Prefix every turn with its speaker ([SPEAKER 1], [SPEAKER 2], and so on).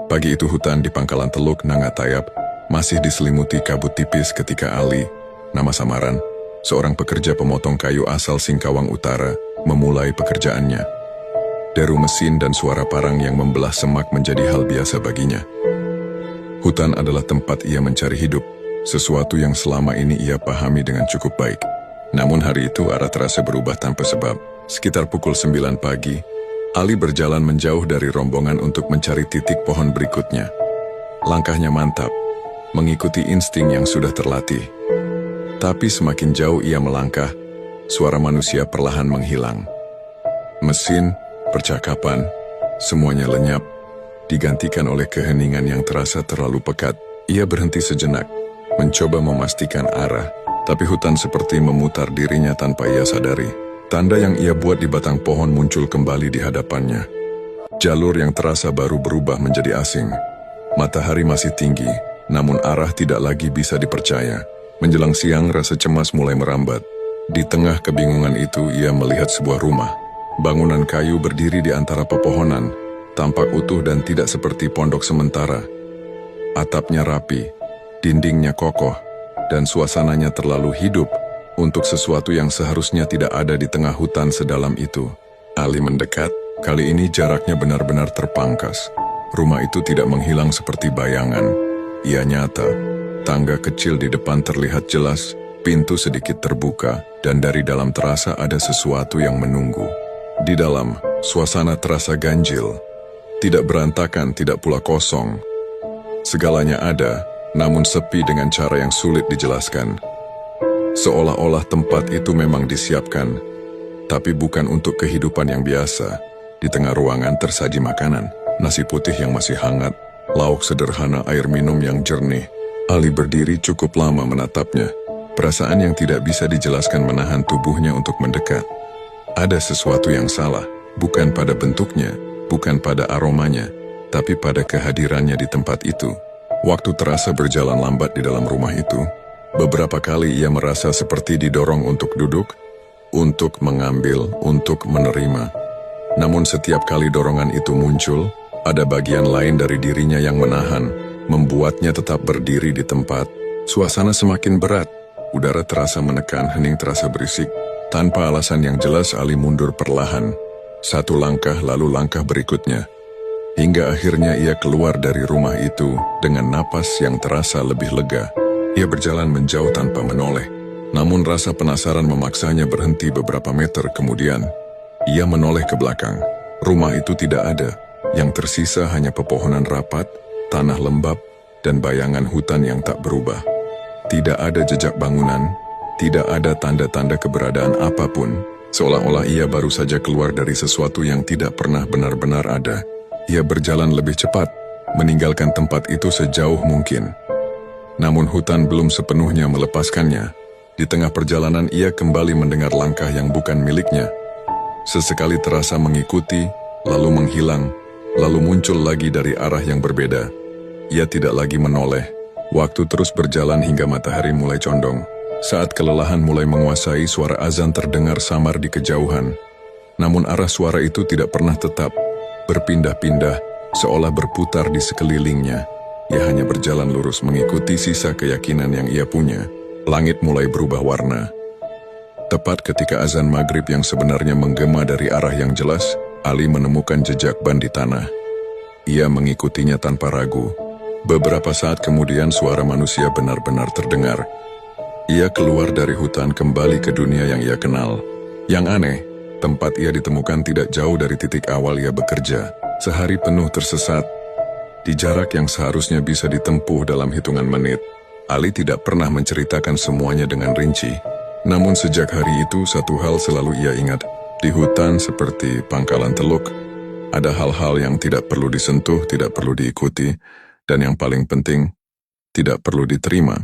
[SPEAKER 1] Pagi itu hutan di pangkalan Teluk Nangatayap masih diselimuti kabut tipis ketika Ali, nama samaran, seorang pekerja pemotong kayu asal Singkawang Utara, memulai pekerjaannya. Deru mesin dan suara parang yang membelah semak menjadi hal biasa baginya. Hutan adalah tempat ia mencari hidup, sesuatu yang selama ini ia pahami dengan cukup baik. Namun hari itu arah terasa berubah tanpa sebab. Sekitar pukul 9 pagi, Ali berjalan menjauh dari rombongan untuk mencari titik pohon berikutnya. Langkahnya mantap, mengikuti insting yang sudah terlatih. Tapi semakin jauh ia melangkah, suara manusia perlahan menghilang. Mesin, percakapan, semuanya lenyap, digantikan oleh keheningan yang terasa terlalu pekat. Ia berhenti sejenak, mencoba memastikan arah, tapi hutan seperti memutar dirinya tanpa ia sadari. Tanda yang ia buat di batang pohon muncul kembali di hadapannya. Jalur yang terasa baru berubah menjadi asing. Matahari masih tinggi, namun arah tidak lagi bisa dipercaya. Menjelang siang, rasa cemas mulai merambat. Di tengah kebingungan itu, ia melihat sebuah rumah. Bangunan kayu berdiri di antara pepohonan, tampak utuh dan tidak seperti pondok sementara. Atapnya rapi, dindingnya kokoh, dan suasananya terlalu hidup untuk sesuatu yang seharusnya tidak ada di tengah hutan sedalam itu. Ali mendekat, kali ini jaraknya benar-benar terpangkas. Rumah itu tidak menghilang seperti bayangan. Ia nyata, tangga kecil di depan terlihat jelas, pintu sedikit terbuka, dan dari dalam terasa ada sesuatu yang menunggu. Di dalam, suasana terasa ganjil. Tidak berantakan, tidak pula kosong. Segalanya ada, namun sepi dengan cara yang sulit dijelaskan. Seolah-olah tempat itu memang disiapkan, tapi bukan untuk kehidupan yang biasa. Di tengah ruangan tersaji makanan, nasi putih yang masih hangat, lauk sederhana, air minum yang jernih. Ali berdiri cukup lama menatapnya. Perasaan yang tidak bisa dijelaskan menahan tubuhnya untuk mendekat. Ada sesuatu yang salah, bukan pada bentuknya, bukan pada aromanya, tapi pada kehadirannya di tempat itu. Waktu terasa berjalan lambat di dalam rumah itu. Beberapa kali ia merasa seperti didorong untuk duduk, untuk mengambil, untuk menerima. Namun setiap kali dorongan itu muncul, ada bagian lain dari dirinya yang menahan, membuatnya tetap berdiri di tempat. Suasana semakin berat, udara terasa menekan, hening terasa berisik. Tanpa alasan yang jelas, Ali mundur perlahan. Satu langkah lalu langkah berikutnya. Hingga akhirnya ia keluar dari rumah itu dengan napas yang terasa lebih lega. Ia berjalan menjauh tanpa menoleh, namun rasa penasaran memaksanya berhenti beberapa meter kemudian. Ia menoleh ke belakang. Rumah itu tidak ada, yang tersisa hanya pepohonan rapat, tanah lembab, dan bayangan hutan yang tak berubah. Tidak ada jejak bangunan, tidak ada tanda-tanda keberadaan apapun, seolah-olah ia baru saja keluar dari sesuatu yang tidak pernah benar-benar ada. Ia berjalan lebih cepat, meninggalkan tempat itu sejauh mungkin. Namun hutan belum sepenuhnya melepaskannya. Di tengah perjalanan ia kembali mendengar langkah yang bukan miliknya. Sesekali terasa mengikuti, lalu menghilang, lalu muncul lagi dari arah yang berbeda. Ia tidak lagi menoleh. Waktu terus berjalan hingga matahari mulai condong. Saat kelelahan mulai menguasai, suara azan terdengar samar di kejauhan. Namun arah suara itu tidak pernah tetap, berpindah-pindah, seolah berputar di sekelilingnya. Ia hanya berjalan lurus mengikuti sisa keyakinan yang ia punya. Langit mulai berubah warna. Tepat ketika azan maghrib yang sebenarnya menggema dari arah yang jelas, Ali menemukan jejak ban di tanah. Ia mengikutinya tanpa ragu. Beberapa saat kemudian suara manusia benar-benar terdengar. Ia keluar dari hutan kembali ke dunia yang ia kenal. Yang aneh, tempat ia ditemukan tidak jauh dari titik awal ia bekerja. Sehari penuh tersesat, di jarak yang seharusnya bisa ditempuh dalam hitungan menit. Ali tidak pernah menceritakan semuanya dengan rinci. Namun sejak hari itu satu hal selalu ia ingat. Di hutan seperti pangkalan Teluk, ada hal-hal yang tidak perlu disentuh, tidak perlu diikuti, dan yang paling penting, tidak perlu diterima.